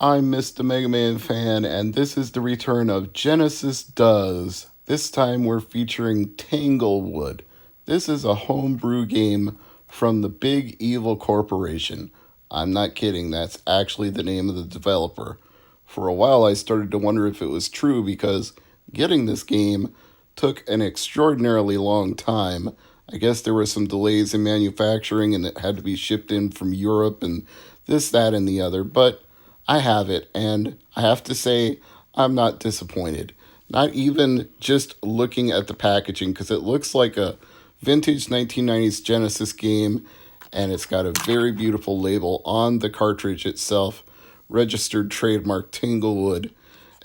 I'm Mr. MegaManFan, and this is the return of Genesis Does. This time we're featuring Tanglewood. This is a homebrew game from the Big Evil Corporation. I'm not kidding, that's actually the name of the developer. For a while I started to wonder if it was true because getting this game took an extraordinarily long time. I guess there were some delays in manufacturing and it had to be shipped in from Europe and this, that, and the other, but I have it, and I have to say, I'm not disappointed. Not even just looking at the packaging, because it looks like a vintage 1990s Genesis game, and it's got a very beautiful label on the cartridge itself, registered trademark Tanglewood.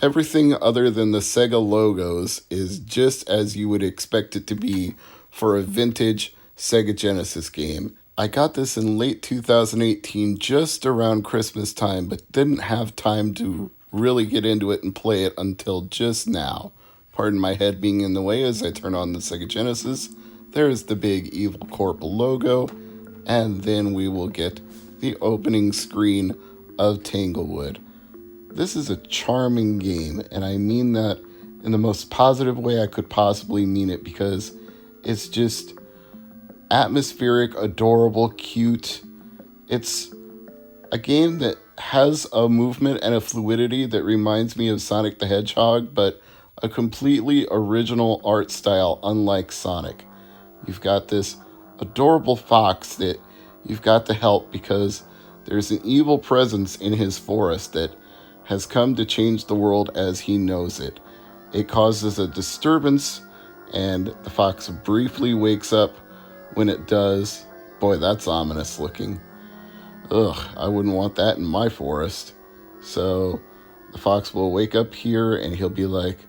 Everything other than the Sega logos is just as you would expect it to be for a vintage Sega Genesis game. I got this in late 2018, just around Christmas time, but didn't have time to really get into it and play it until just now. Pardon my head being in the way as I turn on the Sega Genesis. There's the Big Evil Corp logo, and then we will get the opening screen of Tanglewood. This is a charming game, and I mean that in the most positive way I could possibly mean it, because it's just atmospheric, adorable, cute. It's a game that has a movement and a fluidity that reminds me of Sonic the Hedgehog, but a completely original art style unlike Sonic. You've got this adorable fox that you've got to help because there's an evil presence in his forest that has come to change the world as he knows it. It causes a disturbance, and the fox briefly wakes up. When it does, boy, that's ominous looking. Ugh, I wouldn't want that in my forest. So the fox will wake up here and he'll be like,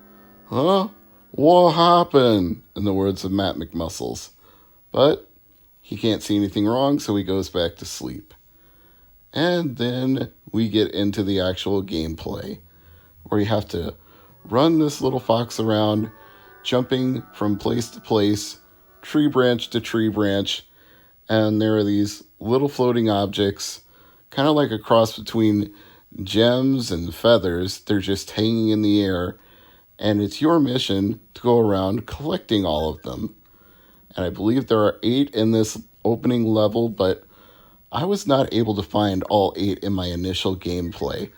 "Huh? What happened?" in the words of Matt McMuscles. But he can't see anything wrong, so he goes back to sleep. And then we get into the actual gameplay, where you have to run this little fox around, jumping from place to place, tree branch to tree branch, and there are these little floating objects, kind of like a cross between gems and feathers. They're just hanging in the air, and it's your mission to go around collecting all of them. And I believe there are 8 in this opening level, but I was not able to find all 8 in my initial gameplay,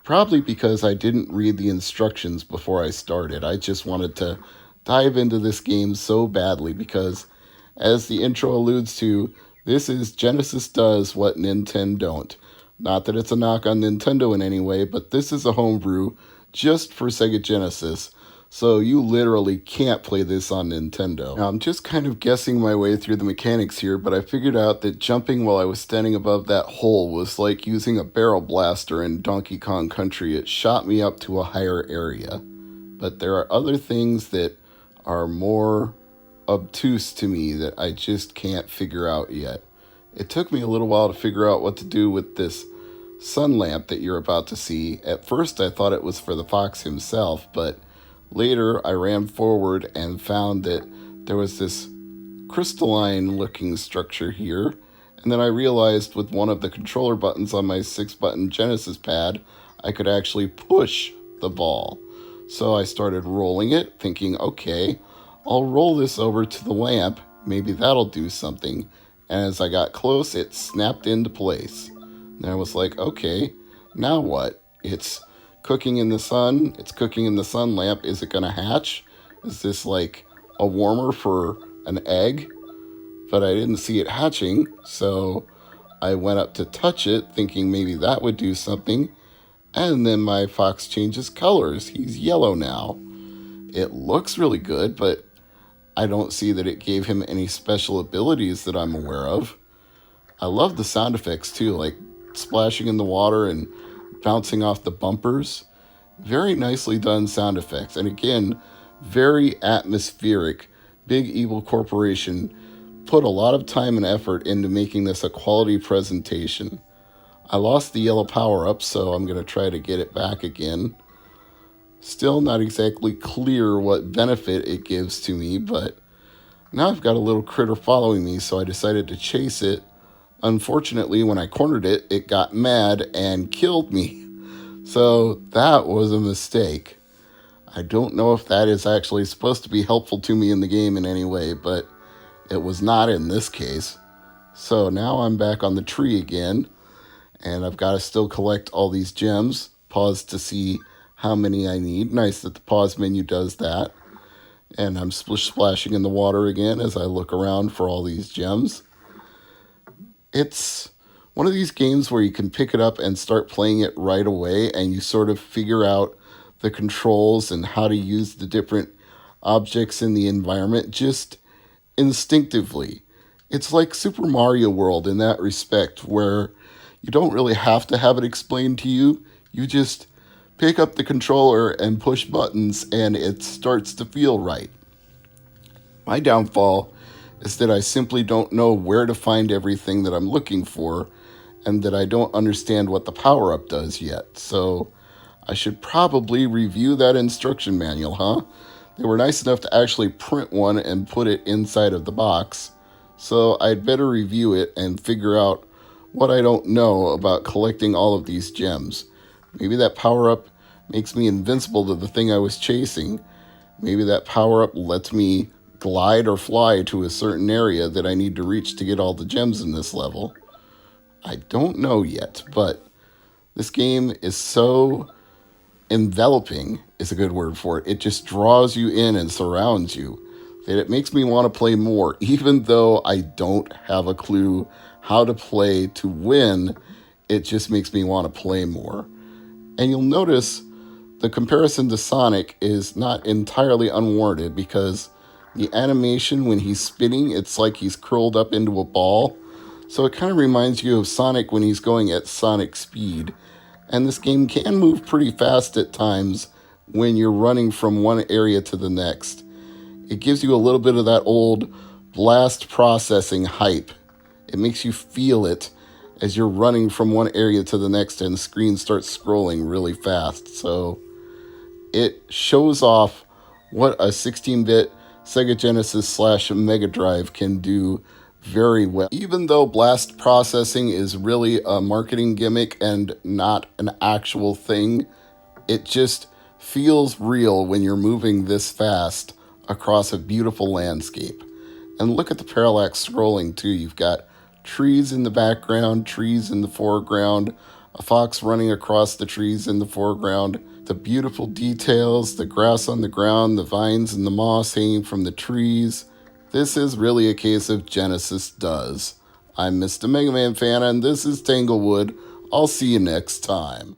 probably because I didn't read the instructions before I started. I just wanted to dive into this game so badly because, as the intro alludes to, this is Genesis does what Nintendo don't. Not that it's a knock on Nintendo in any way, but this is a homebrew just for Sega Genesis, so you literally can't play this on Nintendo. Now, I'm just kind of guessing my way through the mechanics here, but I figured out that jumping while I was standing above that hole was like using a barrel blaster in Donkey Kong Country. It shot me up to a higher area. But there are other things that are more obtuse to me that I just can't figure out yet. It took me a little while to figure out what to do with this sun lamp that you're about to see. At first I thought it was for the fox himself, but later I ran forward and found that there was this crystalline looking structure here, and then I realized with one of the controller buttons on my 6-button Genesis pad I could actually push the ball. So I started rolling it, thinking, okay, I'll roll this over to the lamp. Maybe that'll do something. And as I got close, it snapped into place. And I was like, okay, now what? It's cooking in the sun. It's cooking in the sun lamp. Is it going to hatch? Is this like a warmer for an egg? But I didn't see it hatching, so I went up to touch it, thinking maybe that would do something. And then my fox changes colors. He's yellow now. It looks really good, but I don't see that it gave him any special abilities that I'm aware of. I love the sound effects too, like splashing in the water and bouncing off the bumpers. Very nicely done sound effects. And again, very atmospheric. Big Evil Corporation put a lot of time and effort into making this a quality presentation. I lost the yellow power-up, so I'm going to try to get it back again. Still not exactly clear what benefit it gives to me, but now I've got a little critter following me, so I decided to chase it. Unfortunately, when I cornered it, it got mad and killed me. So that was a mistake. I don't know if that is actually supposed to be helpful to me in the game in any way, but it was not in this case. So now I'm back on the tree again, and I've got to still collect all these gems. Pause to see how many I need. Nice that the pause menu does that. And I'm splashing in the water again as I look around for all these gems. It's one of these games where you can pick it up and start playing it right away, and you sort of figure out the controls and how to use the different objects in the environment just instinctively. It's like Super Mario World in that respect, where you don't really have to have it explained to you. You just pick up the controller and push buttons, and it starts to feel right. My downfall is that I simply don't know where to find everything that I'm looking for, and that I don't understand what the power-up does yet. So I should probably review that instruction manual, huh? They were nice enough to actually print one and put it inside of the box. So I'd better review it and figure out what I don't know about collecting all of these gems. Maybe that power-up makes me invincible to the thing I was chasing. Maybe that power-up lets me glide or fly to a certain area that I need to reach to get all the gems in this level. I don't know yet, but this game is so enveloping, is a good word for it. It just draws you in and surrounds you that it makes me want to play more, even though I don't have a clue how to play to win. It just makes me want to play more. And you'll notice the comparison to Sonic is not entirely unwarranted, because the animation when he's spinning, it's like he's curled up into a ball. So it kind of reminds you of Sonic when he's going at Sonic speed. And this game can move pretty fast at times when you're running from one area to the next. It gives you a little bit of that old blast processing hype. It makes you feel it as you're running from one area to the next and the screen starts scrolling really fast. So it shows off what a 16-bit Sega Genesis / Mega Drive can do very well. Even though blast processing is really a marketing gimmick and not an actual thing, it just feels real when you're moving this fast across a beautiful landscape. And look at the parallax scrolling too. You've got trees in the background, trees in the foreground, a fox running across the trees in the foreground, the beautiful details, the grass on the ground, the vines and the moss hanging from the trees. This is really a case of Genesis does. I'm Mr. MegaManFan, and this is Tanglewood. I'll see you next time.